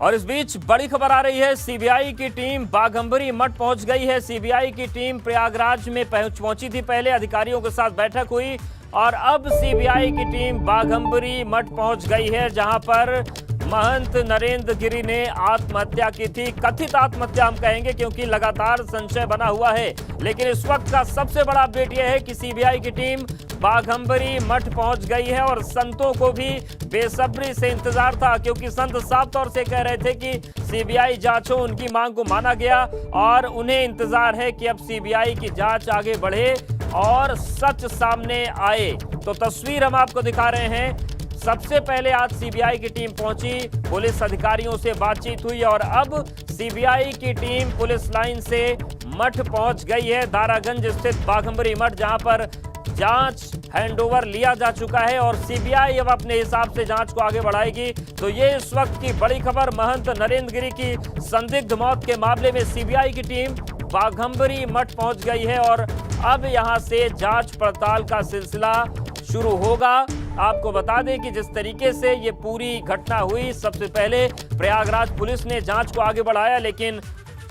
और इस बीच बड़ी खबर आ रही है, सीबीआई की टीम बाघंबरी मठ पहुंच गई है। सीबीआई की टीम प्रयागराज में पहुंची थी, पहले अधिकारियों के साथ बैठक हुई और अब सीबीआई की टीम बाघंबरी मठ पहुंच गई है, जहां पर महंत नरेंद्र गिरी ने आत्महत्या की थी। कथित आत्महत्या हम कहेंगे क्योंकि लगातार संशय बना हुआ है, लेकिन इस वक्त का सबसे बड़ा अपडेट यह है कि सीबीआई की टीम बाघंबरी मठ पहुंच गई है और संतों को भी बेसब्री से इंतजार था, क्योंकि संत साफ तौर से कह रहे थे कि सीबीआई जांच हो। उनकी मांग को माना गया और उन्हें इंतजार है कि अब सीबीआई की जांच आगे बढ़े और सच सामने आए। तो तस्वीर हम आपको दिखा रहे हैं। सबसे पहले आज सीबीआई की टीम पहुंची, पुलिस अधिकारियों से बातचीत हुई और अब सीबीआई की टीम पुलिस लाइन से मठ पहुंच गई है, दारागंज स्थित बाघंबरी मठ, जहां पर जांच हैंडओवर लिया जा चुका है और सीबीआई अब अपने हिसाब से जांच को आगे बढ़ाएगी। तो ये इस वक्त की बड़ी खबर, महंत नरेंद्र गिरी की संदिग्ध मौत के मामले में सीबीआई की टीम बाघंबरी मठ पहुंच गई है और अब यहां से जांच पड़ताल का सिलसिला शुरू होगा। आपको बता दें कि जिस तरीके से ये पूरी घटना हुई, सबसे पहले प्रयागराज पुलिस ने जांच को आगे बढ़ाया, लेकिन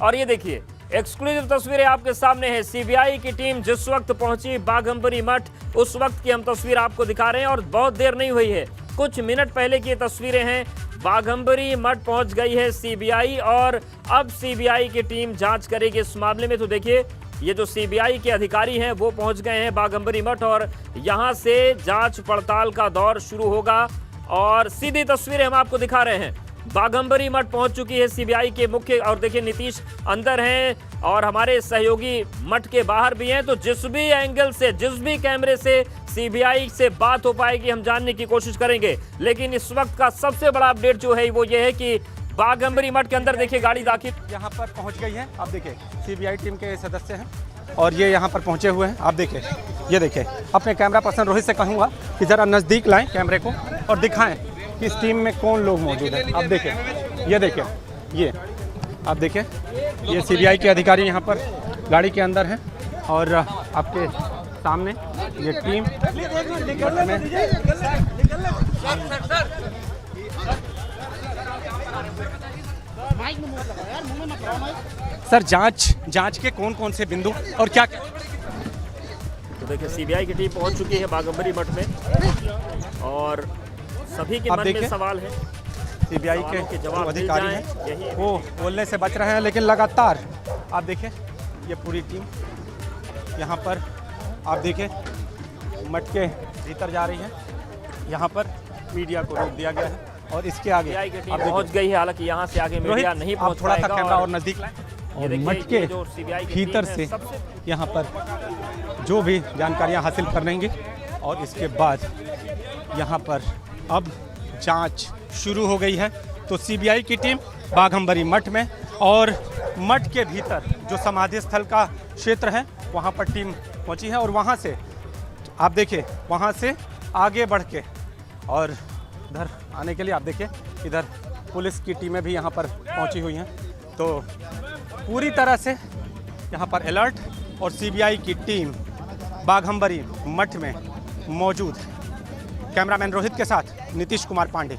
और ये देखिए एक्सक्लूसिव तस्वीरें आपके सामने है। सीबीआई की टीम जिस वक्त पहुंची बाघंबरी मठ, उस वक्त की हम तस्वीर आपको दिखा रहे हैं और बहुत देर नहीं हुई है, कुछ मिनट पहले की ये तस्वीरें हैं। बाघंबरी मठ पहुंच गई है सीबीआई और अब सीबीआई की टीम जांच करेगी इस मामले में। तो देखिए ये जो सीबीआई के अधिकारी हैं वो पहुंच गए हैं बाघंबरी मठ और यहां से जांच पड़ताल का दौर शुरू होगा और सीधी तस्वीरें हम आपको दिखा रहे हैं। बाघंबरी मठ पहुंच चुकी है सीबीआई के मुख्य, और देखिए नीतीश अंदर हैं और हमारे सहयोगी मठ के बाहर भी हैं। तो जिस भी एंगल से, जिस भी कैमरे से सीबीआई से बात हो पाएगी हम जानने की कोशिश करेंगे, लेकिन इस वक्त का सबसे बड़ा अपडेट जो है वो ये है कि बाघंबरी मठ के अंदर देखिए गाड़ी दाखिल यहाँ पर पहुँच गई है। आप देखिए सीबीआई टीम के सदस्य हैं और ये यहाँ पर पहुँचे हुए हैं। आप देखिए, ये देखिए, अपने कैमरा पर्सन रोहित से कहूँगा कि ज़रा नज़दीक लाएं कैमरे को और दिखाएं कि इस टीम में कौन लोग मौजूद हैं। आप देखिए, ये देखिए, ये आप देखिए, ये सीबीआई के अधिकारी यहाँ पर गाड़ी के अंदर हैं और आपके सामने ये टीम सर जांच के कौन कौन से बिंदु और क्या। तो देखिए सीबीआई की टीम पहुंच चुकी है बाघंबरी मठ में और सभी के मन में सवाल है। सीबीआई के जो अधिकारी हैं वो बोलने से बच रहे हैं, लेकिन लगातार आप देखिए ये पूरी टीम यहाँ पर आप देखिए मठ के भीतर जा रही है। यहाँ पर मीडिया को रोक दिया गया है और इसके आगे पहुंच गई है, हालांकि यहाँ से आगे मीडिया नहीं पहुंच थोड़ा सा पाएगा। कैमरा और नजदीक लाएं और मठ के भीतर से यहाँ पर जो भी जानकारियाँ हासिल कर लेंगे और इसके बाद यहाँ पर अब जांच शुरू हो गई है। तो सीबीआई की टीम बाघंबरी मठ में और मठ के भीतर जो समाधि स्थल का क्षेत्र है वहाँ पर टीम पहुँची है और वहाँ से आप देखिए, वहाँ से आगे बढ़ के और इधर आने के लिए आप देखिए इधर पुलिस की टीमें भी यहाँ पर पहुँची हुई हैं। तो पूरी तरह से यहाँ पर अलर्ट और सीबीआई की टीम बाघंबरी मठ में मौजूद है। कैमरामैन रोहित के साथ नीतीश कुमार पांडे।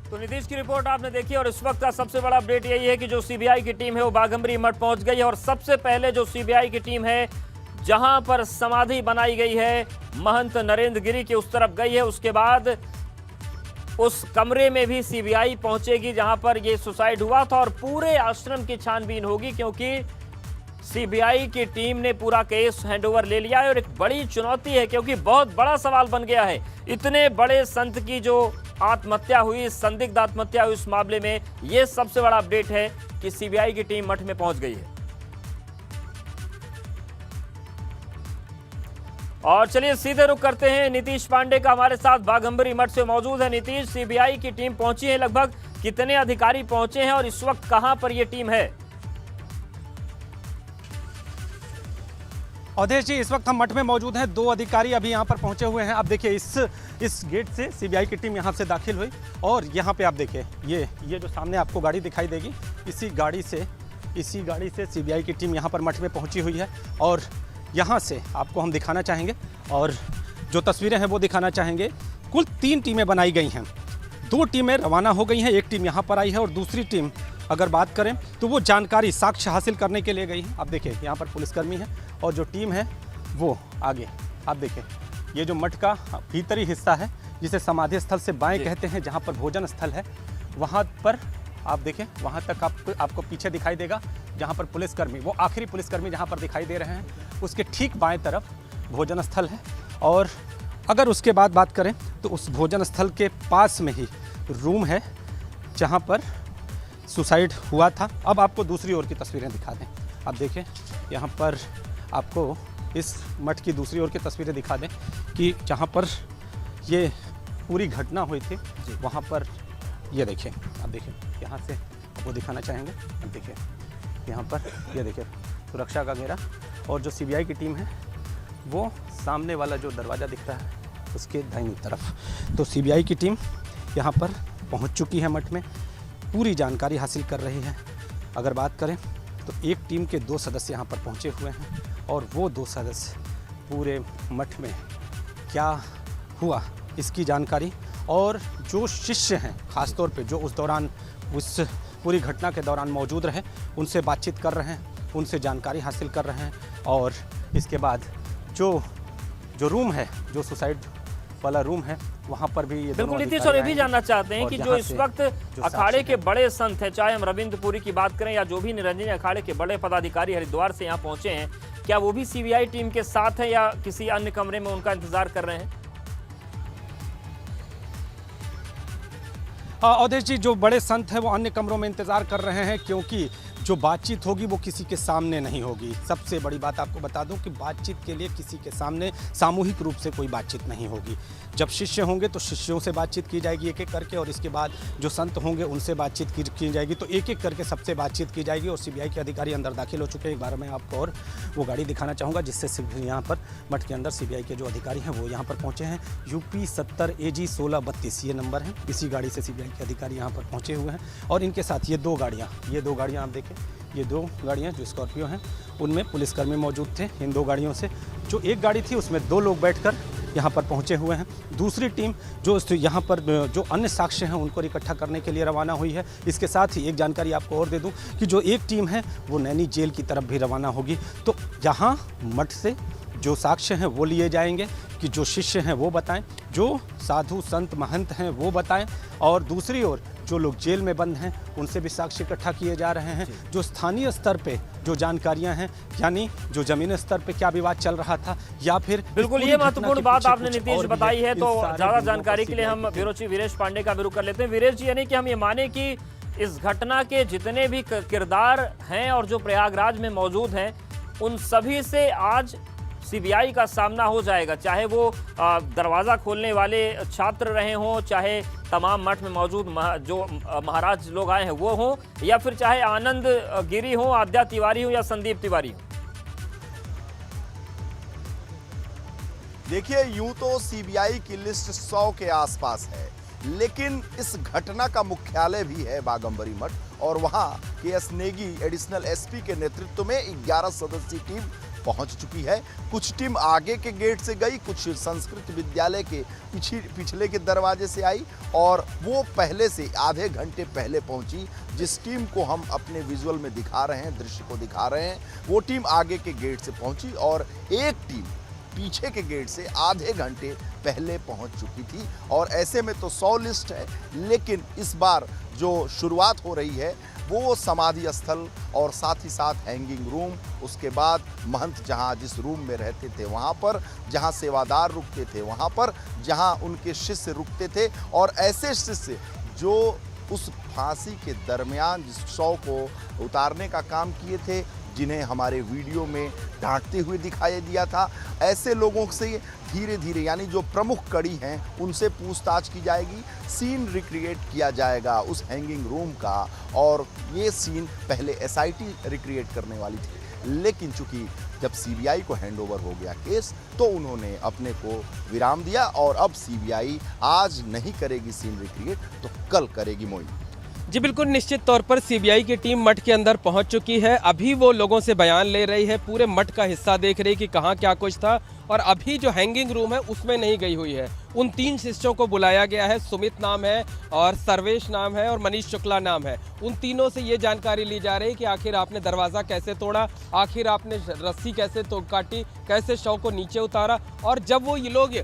तो नीतीश की रिपोर्ट आपने देखी और इस वक्त का सबसे बड़ा अपडेट यही है कि जो सीबीआई की टीम है वो बाघंबरी मठ पहुंच गई है और सबसे पहले जो सीबीआई की टीम है जहां पर समाधि बनाई गई है महंत नरेंद्र गिरी की, उस तरफ गई है। उसके बाद उस कमरे में भी सीबीआई पहुंचेगी जहां पर यह सुसाइड हुआ था और पूरे आश्रम की छानबीन होगी, क्योंकि सीबीआई की टीम ने पूरा केस हैंडओवर ले लिया है और एक बड़ी चुनौती है, क्योंकि बहुत बड़ा सवाल बन गया है। इतने बड़े संत की जो आत्महत्या हुई, संदिग्ध आत्महत्या हुई, इस मामले में यह सबसे बड़ा अपडेट है कि सीबीआई की टीम मठ में पहुंच गई है। और चलिए सीधे रुख करते हैं नीतीश पांडे का, हमारे साथ बाघंबरी मठ से मौजूद है। नीतीश, सीबीआई की टीम पहुंची है, लगभग कितने अधिकारी पहुंचे हैं और इस वक्त कहां पर यह टीम है? अवधेश जी, इस वक्त हम मठ में मौजूद हैं। 2 अधिकारी अभी यहाँ पर पहुँचे हुए हैं। आप देखिए इस गेट से सीबीआई की टीम यहाँ से दाखिल हुई और यहाँ पे आप देखिए ये जो सामने आपको गाड़ी दिखाई देगी, इसी गाड़ी से सीबीआई की टीम यहाँ पर मठ में पहुँची हुई है और यहाँ से आपको हम दिखाना चाहेंगे और जो तस्वीरें हैं वो दिखाना चाहेंगे। कुल 3 टीमें बनाई गई हैं दो टीमें रवाना हो गई हैं। एक टीम यहाँ पर आई है और दूसरी टीम अगर बात करें तो वो जानकारी साक्ष्य हासिल करने के लिए गई है। आप देखिए यहाँ पर पुलिसकर्मी है और जो टीम है वो आगे। आप देखिए ये जो मठ का भीतरी हिस्सा है जिसे समाधि स्थल से बाएं कहते हैं, जहाँ पर भोजन स्थल है, वहाँ पर आप देखें, वहाँ तक आपको पीछे दिखाई देगा जहाँ पर पुलिसकर्मी, वो आखिरी पुलिसकर्मी जहाँ पर दिखाई दे रहे हैं, उसके ठीक बाएं तरफ भोजन स्थल है। और अगर उसके बाद बात करें तो उस भोजन स्थल के पास में ही रूम है जहाँ पर सुसाइड हुआ था। अब आपको दूसरी ओर की तस्वीरें दिखा दें। आप देखें यहाँ पर आपको इस मठ की दूसरी ओर की तस्वीरें दिखा दें कि जहाँ पर ये पूरी घटना हुई थी वहाँ पर ये देखिए, आप देखिए यहाँ से आपको दिखाना चाहेंगे। आप देखिए यहाँ पर ये देखिए सुरक्षा का घेरा और जो सीबीआई की टीम है वो सामने वाला जो दरवाज़ा दिख रहा है उसके दाहिनी तरफ। तो सीबीआई की टीम यहाँ पर पहुँच चुकी है मठ में, पूरी जानकारी हासिल कर रही है। अगर बात करें तो एक टीम के 2 सदस्य यहाँ पर पहुँचे हुए हैं और वो 2 सदस्य पूरे मठ में क्या हुआ इसकी जानकारी और जो शिष्य हैं ख़ासतौर पे जो उस दौरान उस पूरी घटना के दौरान मौजूद रहे उनसे बातचीत कर रहे हैं, उनसे जानकारी हासिल कर रहे हैं। और इसके बाद जो रूम है, जो सुसाइड वाला रूम है, वहाँ पर भी बिल्कुल नीतीश और ये भी जानना चाहते हैं कि जो इस वक्त अखाड़े के बड़े संत हैं, चाहे हम रविंद्रपुरी की बात करें या जो भी निरंजनी अखाड़े के बड़े पदाधिकारी हरिद्वार से यहाँ पहुंचे हैं, क्या वो भी सीबीआई टीम के साथ है या किसी अन्य कमरे में उनका इंतजार कर रहे हैं? अवधेश जी, जो बड़े संत हैं वो अन्य कमरों में इंतजार कर रहे हैं क्योंकि जो बातचीत होगी वो किसी के सामने नहीं होगी। सबसे बड़ी बात आपको बता दूं कि बातचीत के लिए किसी के सामने सामूहिक रूप से कोई बातचीत नहीं होगी। जब शिष्य होंगे तो शिष्यों से बातचीत की जाएगी एक एक करके और इसके बाद जो संत होंगे उनसे बातचीत की जाएगी। तो एक एक करके सबसे बातचीत की जाएगी और सीबीआई के अधिकारी अंदर दाखिल हो चुके हैं। एक बार मैं आपको और वो गाड़ी दिखाना चाहूँगा जिससे यहाँ पर मठ के अंदर सीबीआई के जो अधिकारी हैं वो यहाँ पर पहुँचे हैं। UP 70 AG 1632 ये नंबर है। इसी गाड़ी से सीबीआई के अधिकारी यहाँ पर पहुँचे हुए हैं और इनके साथ ये दो गाड़ियाँ आप देखें, ये 2 गाड़ियाँ जो स्कॉर्पियो हैं उनमें पुलिसकर्मी मौजूद थे। इन 2 गाड़ियों से जो एक गाड़ी थी उसमें 2 लोग बैठकर यहाँ पर पहुँचे हुए हैं। दूसरी टीम जो यहाँ पर जो अन्य साक्ष्य हैं उनको इकट्ठा करने के लिए रवाना हुई है। इसके साथ ही एक जानकारी आपको और दे दूँ कि जो एक टीम है वो नैनी जेल की तरफ भी रवाना होगी। तो यहाँ मठ से जो साक्ष्य हैं वो लिए जाएंगे कि जो शिष्य हैं वो बताएं, जो साधु संत महंत हैं वो बताएं और दूसरी ओर जो लोग जेल में बंद हैं उनसे भी साक्ष्य इकट्ठा किए जा रहे हैं। जो स्थानीय स्तर पे जो जानकारियां हैं, यानी जो जमीनी स्तर पे क्या विवाद चल रहा था या फिर बिल्कुल ये महत्वपूर्ण बात आपने नीतीश बताई है। तो ज़्यादा जानकारी के लिए हम ब्यूरो चीफ वीरेश पांडे का रुख कर लेते हैं। वीरेश जी, यानी कि हम ये माने कि इस घटना के जितने भी किरदार हैं और जो प्रयागराज में मौजूद हैं उन सभी से आज सीबीआई का सामना हो जाएगा, चाहे वो दरवाज़ा खोलने वाले छात्र रहे हों, चाहे तमाम मठ में मौजूद जो महाराज लोग आए हैं वो हों, या फिर चाहे आनंद गिरी हो, आद्या तिवारी हो या संदीप तिवारी हो। देखिए, यूं तो सीबीआई की लिस्ट 100 के आसपास है, लेकिन इस घटना का मुख्यालय भी है बाघंबरी मठ और वहां KS नेगी एडिशनल SP के नेतृत्व में 11 सदस्यीय टीम पहुंच चुकी है। कुछ टीम आगे के गेट से गई, कुछ संस्कृत विद्यालय के पिछले के दरवाजे से आई और वो पहले से आधे घंटे पहले पहुंची। जिस टीम को हम अपने विजुअल में दिखा रहे हैं, दृश्य को दिखा रहे हैं, वो टीम आगे के गेट से पहुंची और एक टीम पीछे के गेट से आधे घंटे पहले पहुंच चुकी थी। और ऐसे में तो 100 लिस्ट है, लेकिन इस बार जो शुरुआत हो रही है वो समाधि स्थल और साथ ही साथ हैंगिंग रूम, उसके बाद महंत जहां जिस रूम में रहते थे वहां पर, जहां सेवादार रुकते थे वहां पर, जहां उनके शिष्य रुकते थे और ऐसे शिष्य जो उस फांसी के दरमियान जिस शव को उतारने का काम किए थे, जिन्हें हमारे वीडियो में डांटते हुए दिखाई दिया था, ऐसे लोगों से धीरे धीरे, यानी जो प्रमुख कड़ी हैं, उनसे पूछताछ की जाएगी। सीन रिक्रिएट किया जाएगा उस हैंगिंग रूम का और ये सीन पहले SIT रिक्रिएट करने वाली थी, लेकिन चूंकि जब सीबीआई को हैंडओवर हो गया केस तो उन्होंने अपने को विराम दिया और अब सीबीआई आज नहीं करेगी सीन रिक्रिएट तो कल करेगी। मोई जी बिल्कुल, निश्चित तौर पर सीबीआई की टीम मठ के अंदर पहुंच चुकी है। अभी वो लोगों से बयान ले रही है, पूरे मठ का हिस्सा देख रही है कि कहाँ क्या कुछ था और अभी जो हैंगिंग रूम है उसमें नहीं गई हुई है। उन 3 शिष्यों को बुलाया गया है। सुमित नाम है और सर्वेश नाम है और मनीष शुक्ला नाम है। उन तीनों से ये जानकारी ली जा रही है कि आखिर आपने दरवाज़ा कैसे तोड़ा, आखिर आपने रस्सी कैसे काटी, कैसे शव को नीचे उतारा। और जब वो ये लोग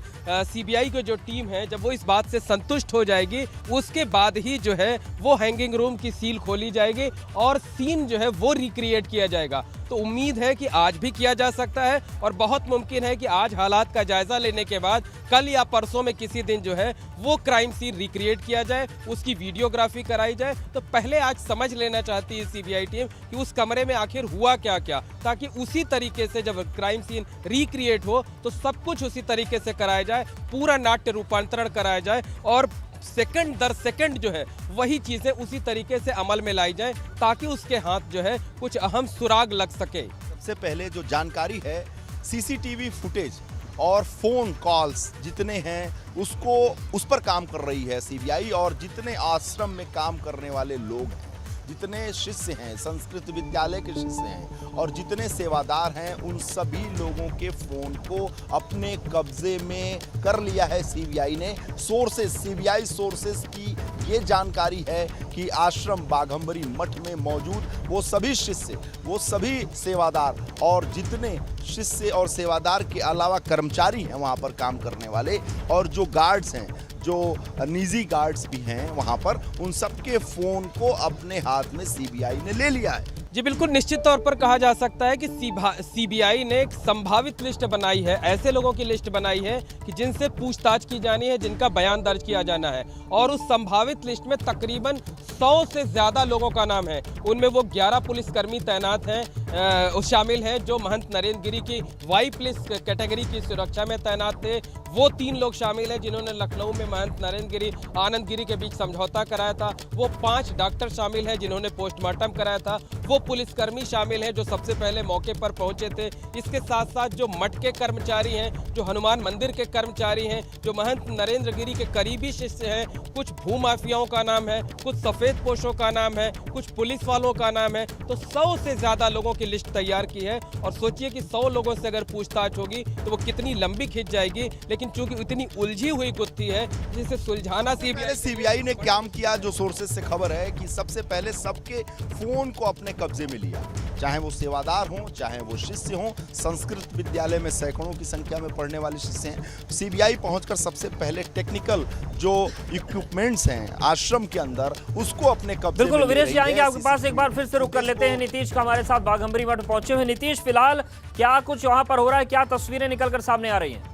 सीबीआई की जो टीम है जब वो इस बात से संतुष्ट हो जाएगी, उसके बाद ही जो है वो हैंगिंग रूम की सील खोली जाएगी और सीन जो है वो रिक्रिएट किया जाएगा। तो उम्मीद है कि आज भी किया जा सकता है और बहुत मुमकिन है कि आज हालात का जायजा लेने के बाद कल या परसों में किसी दिन जो है वो क्राइम सीन रिक्रिएट किया जाए, उसकी वीडियोग्राफी कराई जाए। तो पहले आज समझ लेना चाहती है सीबीआई टीम कि उस कमरे में आखिर हुआ क्या क्या, ताकि उसी तरीके से जब क्राइम सीन रिक्रिएट हो तो सब कुछ उसी तरीके से कराया जाए, पूरा नाट्य रूपांतरण कराया जाए और सेकंड दर सेकंड जो है वही चीज़ें उसी तरीके से अमल में लाई जाए, ताकि उसके हाथ जो है कुछ अहम सुराग लग सके। सबसे पहले जो जानकारी है सीसीटीवी फुटेज और फोन कॉल्स जितने हैं उसको उस पर काम कर रही है सीबीआई, और जितने आश्रम में काम करने वाले लोग हैं, जितने शिष्य हैं, संस्कृत विद्यालय के शिष्य हैं और जितने सेवादार हैं, उन सभी लोगों के फोन को अपने कब्जे में कर लिया है सीबीआई ने। सोर्सेस, सीबीआई सोर्सेस की ये जानकारी है कि आश्रम बाघंबरी मठ में मौजूद वो सभी शिष्य, वो सभी सेवादार और जितने शिष्य और सेवादार के अलावा कर्मचारी हैं वहाँ पर काम करने वाले, और जो गार्ड्स हैं, जो निजी गार्ड्स भी हैं वहाँ पर, उन सबके फ़ोन को अपने हाथ में सीबीआई ने ले लिया है। जी बिल्कुल, निश्चित तौर पर कहा जा सकता है कि सीबीआई ने एक संभावित लिस्ट बनाई है, ऐसे लोगों की लिस्ट बनाई है कि जिनसे पूछताछ की जानी है, जिनका बयान दर्ज किया जाना है। और उस संभावित लिस्ट में तकरीबन 100 से ज़्यादा लोगों का नाम है। उनमें वो 11 पुलिसकर्मी तैनात हैं शामिल हैं जो महंत नरेंद्र गिरी की वाई पुलिस कैटेगरी की सुरक्षा में तैनात थे। वो 3 लोग शामिल हैं जिन्होंने लखनऊ में महंत नरेंद्र गिरी आनंद गिरी के बीच समझौता कराया था। वो 5 डॉक्टर शामिल हैं जिन्होंने पोस्टमार्टम कराया था। वो पुलिसकर्मी शामिल हैं जो सबसे पहले मौके पर पहुंचे थे। इसके साथ साथ जो मठ के कर्मचारी हैं, जो हनुमान मंदिर के कर्मचारी हैं, जो महंत नरेंद्र गिरी के करीबी शिष्य हैं, कुछ भूमाफियाओं का नाम है, कुछ सफ़ेद पोशों का नाम है, कुछ पुलिस वालों का नाम है। तो 100 से ज़्यादा लोगों की लिस्ट तैयार की है। और सोचिए कि 100 लोगों से अगर पूछताछ होगी तो वो कितनी लंबी खिंच जाएगी। लेकिन चूंकि इतनी उलझी हुई गुत्थी है जिसे सुलझाना सीबीआई ने काम किया, जो सोर्सेज से खबर है कि सबसे पहले सबके फोन को अपने कब्जे में लिया, चाहे वो सेवादार हों, चाहे वो शिष्य हों। संस्कृत विद्यालय में सैकड़ों की संख्या में पढ़ने वाले शिष्य हैं। सीबीआई पहुंचकर सबसे पहले टेक्निकल जो इक्विपमेंट्स हैं आश्रम के अंदर, उसको अपने कब्जे में बिल्कुल वीरेश जी, आएंगे आपके है। पास। एक बार फिर से रुक कर लेते हैं नीतीश का हमारे साथ बाघंबरी मठ पहुंचे हुए। नीतीश, फिलहाल क्या कुछ वहां पर हो रहा है, क्या तस्वीरें निकलकर सामने आ रही हैं?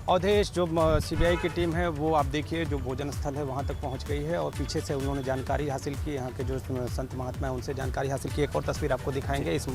अवधेश, जो सीबीआई की टीम है वो आप देखिए जो भोजन स्थल है वहाँ तक पहुँच गई है और पीछे से उन्होंने जानकारी हासिल की। यहाँ के जो संत महात्मा हैं उनसे जानकारी हासिल की। एक और तस्वीर आपको दिखाएंगे। इस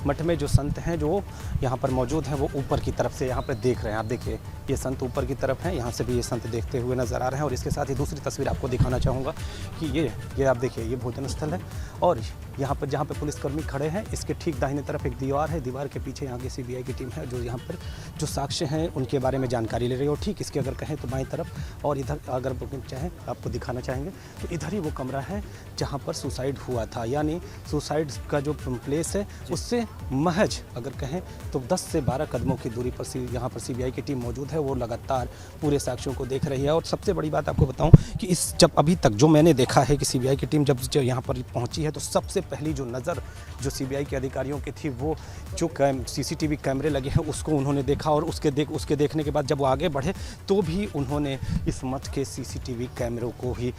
मठ में जो संत हैं जो यहाँ पर मौजूद हैं वो ऊपर की तरफ से यहाँ पर देख रहे हैं। आप देखिए ये संत ऊपर की तरफ हैं, यहाँ से भी ये संत देखते हुए नज़र आ रहे हैं। और इसके साथ ही दूसरी तस्वीर आपको दिखाना चाहूँगा कि ये आप देखिए ये भोजन स्थल है और यहाँ पर जहाँ पर पुलिसकर्मी खड़े हैं इसके ठीक दाहिने तरफ एक दीवार है। दीवार के पीछे यहाँ की सीबीआई की टीम है जो यहाँ पर जो साक्ष्य हैं उनके बारे में जानकारी ले रही है। और ठीक इसके अगर कहें तो बाईं तरफ और इधर अगर चाहें आपको दिखाना चाहेंगे तो इधर ही वो कमरा है जहाँ पर सुसाइड हुआ था। यानी सुसाइड का जो प्लेस है उससे महज अगर कहें तो 10 से 12 कदमों की दूरी पर यहाँ पर सीबीआई की टीम मौजूद है। वो लगातार पूरे साक्ष्यों को देख रही है। और सबसे बड़ी बात आपको बताऊं कि इस जब अभी तक जो मैंने देखा है कि सीबीआई की टीम जब यहाँ पर पहुँची है तो सबसे पहली जो नज़र जो सीबीआई के अधिकारियों की थी वो जो सीसीटीवी कैमरे लगे हैं उसको उन्होंने देखा। और उसके देखने के बाद जब वो आगे बढ़े तो भी उन्होंने इस मठ के सीसीटीवी कैमरों को ही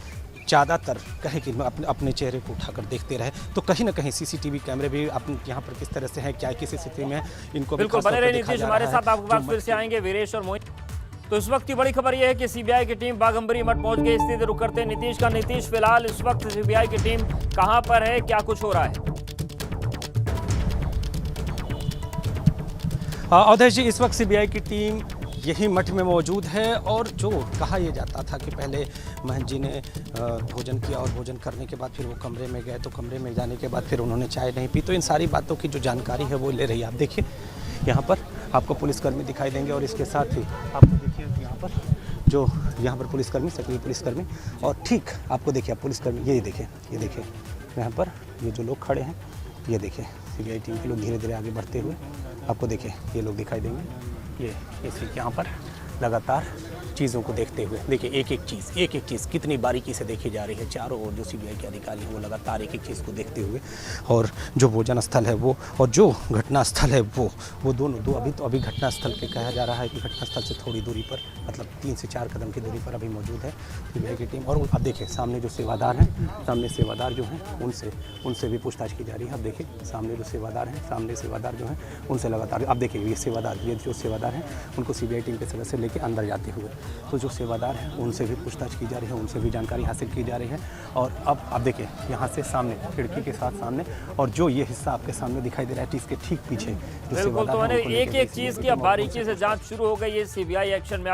ज़्यादातर कहे कि अपने चेहरे को उठाकर देखते रहे। तो कहीं ना कहीं सीसीटीवी कैमरे भी यहाँ पर किस तरह से हैं, क्या किस स्थिति में इनको बिल्कुल बने रहे नीतीश हमारे साथ। आपके पास फिर से आएंगे वीरेश और मोहित। तो इस वक्त की बड़ी खबर यह है कि सीबीआई की टीम बाघंबरी मठ पहुंच गई। स्थिति रुक करते हैं नीतीश का। नीतीश, फिलहाल इस वक्त सीबीआई की टीम कहां पर है, क्या कुछ हो रहा है? अवधेश जी, इस वक्त सीबीआई की टीम यही मठ में मौजूद है। और जो कहा यह जाता था कि पहले महंत जी ने भोजन किया और भोजन करने के बाद फिर वो कमरे में गए, तो कमरे में जाने के बाद फिर उन्होंने चाय नहीं पी। तो इन सारी बातों की जो जानकारी है वो ले रही है। आप देखिए यहाँ पर आपको पुलिसकर्मी दिखाई देंगे और इसके साथ ही आपको देखिए यहाँ पर जो यहाँ पर पुलिसकर्मी, सक्रिय पुलिसकर्मी, और ठीक आपको देखिए आप पुलिसकर्मी ये देखिए यहाँ पर ये जो लोग खड़े हैं, ये देखिए सीबीआई टीम के लोग धीरे धीरे आगे बढ़ते हुए आपको देखिए ये लोग दिखाई देंगे। ये इसी यहाँ पर लगातार चीज़ों को देखते हुए देखिए एक एक चीज़ कितनी बारीकी से देखी जा रही है। चारों ओर जो सीबीआई के अधिकारी हैं वो लगातार एक एक चीज़ को देखते हुए, और जो भोजन स्थल है वो और जो घटना स्थल है वो दोनों अभी घटना स्थल के कहा जा रहा है कि घटना स्थल से थोड़ी दूरी पर, मतलब 3 से 4 कदम की दूरी पर अभी मौजूद है सीबीआई की टीम। और अब देखिए सामने जो सेवादार हैं, सामने सेवादार जो हैं उनसे भी पूछताछ की जा रही है। अब देखिए सामने जो सेवादार हैं, सामने सेवादार जो हैं उनसे लगातार, अब देखिए ये जो सेवादार हैं उनको सीबीआई टीम के सदस्य लेके अंदर जाते हुए, तो जो सेवादार हैं उनसे भी पूछताछ की जा रही है, उनसे भी जानकारी हासिल की जा रही है। और अब आप देखिए यहाँ से सामने खिड़की के साथ सामने, और जो ये हिस्सा आपके सामने दिखाई दे रहा है इसके ठीक पीछे जो बिल्कुल, तो सेवादार हैं, उनको एक एक चीज़ की अब बारीकी से जांच शुरू हो गई है। सीबीआई एक्शन में